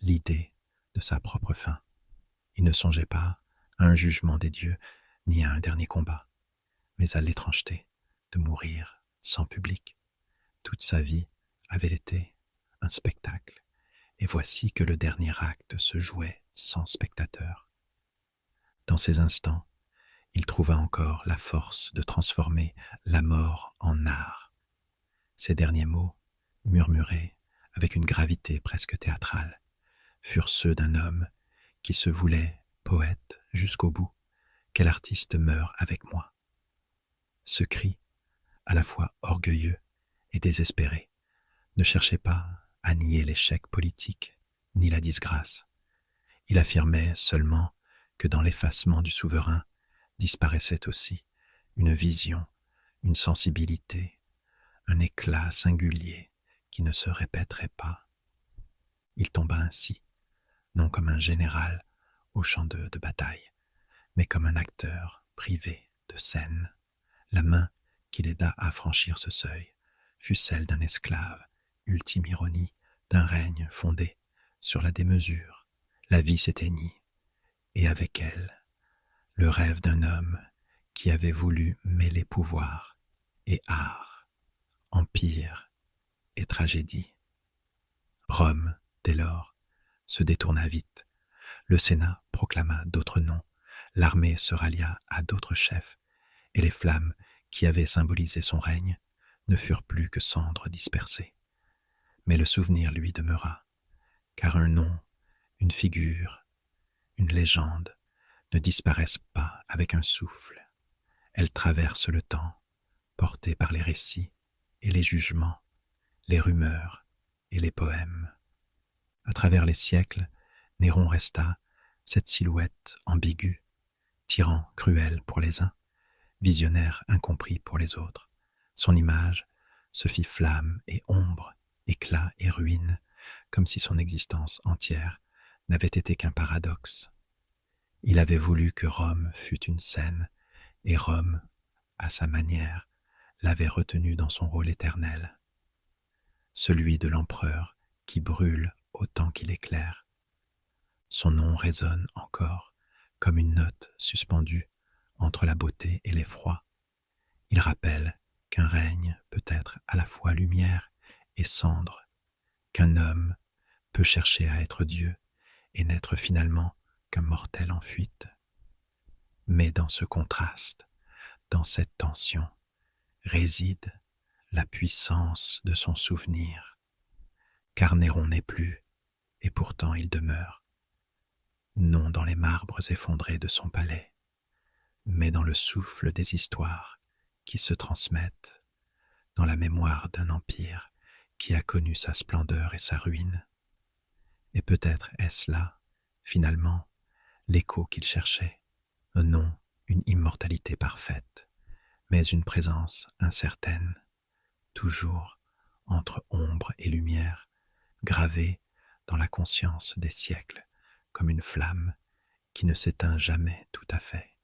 l'idée de sa propre fin. Il ne songeait pas à un jugement des dieux, ni à un dernier combat, mais à l'étrangeté de mourir sans public. Toute sa vie avait été un spectacle, et voici que le dernier acte se jouait sans spectateur. Dans ces instants, il trouva encore la force de transformer la mort en art. Ces derniers mots, murmurés avec une gravité presque théâtrale, furent ceux d'un homme qui se voulait poète jusqu'au bout. Quel artiste meurt avec moi? Ce cri, à la fois orgueilleux et désespéré, ne cherchait pas à nier l'échec politique ni la disgrâce. Il affirmait seulement que dans l'effacement du souverain disparaissait aussi une vision, une sensibilité, un éclat singulier qui ne se répéterait pas. Il tomba ainsi, non comme un général au champ de bataille, mais comme un acteur privé de scène. La main qui l'aida à franchir ce seuil fut celle d'un esclave, ultime ironie d'un règne fondé sur la démesure. La vie s'éteignit, et avec elle, le rêve d'un homme qui avait voulu mêler pouvoir et art, empire et tragédie. Rome, dès lors, se détourna vite. Le Sénat proclama d'autres noms, l'armée se rallia à d'autres chefs, et les flammes qui avaient symbolisé son règne ne furent plus que cendres dispersées. Mais le souvenir lui demeura, car un nom, une figure, une légende ne disparaissent pas avec un souffle. Elles traversent le temps, portées par les récits et les jugements, les rumeurs et les poèmes. À travers les siècles, Néron resta cette silhouette ambiguë, tyran cruel pour les uns, visionnaire incompris pour les autres. Son image se fit flamme et ombre, éclat et ruine, comme si son existence entière n'avait été qu'un paradoxe. Il avait voulu que Rome fût une scène, et Rome, à sa manière, l'avait retenu dans son rôle éternel, celui de l'empereur qui brûle autant qu'il éclaire. Son nom résonne encore comme une note suspendue entre la beauté et l'effroi. Il rappelle qu'un règne peut être à la fois lumière et cendre, qu'un homme peut chercher à être Dieu et n'être finalement qu'un mortel en fuite. Mais dans ce contraste, dans cette tension, réside la puissance de son souvenir, car Néron n'est plus, et pourtant il demeure, non dans les marbres effondrés de son palais, mais dans le souffle des histoires qui se transmettent, dans la mémoire d'un empire qui a connu sa splendeur et sa ruine. Et peut-être est-ce là, finalement, l'écho qu'il cherchait, non une immortalité parfaite, mais une présence incertaine, toujours entre ombre et lumière, gravée dans la conscience des siècles comme une flamme qui ne s'éteint jamais tout à fait.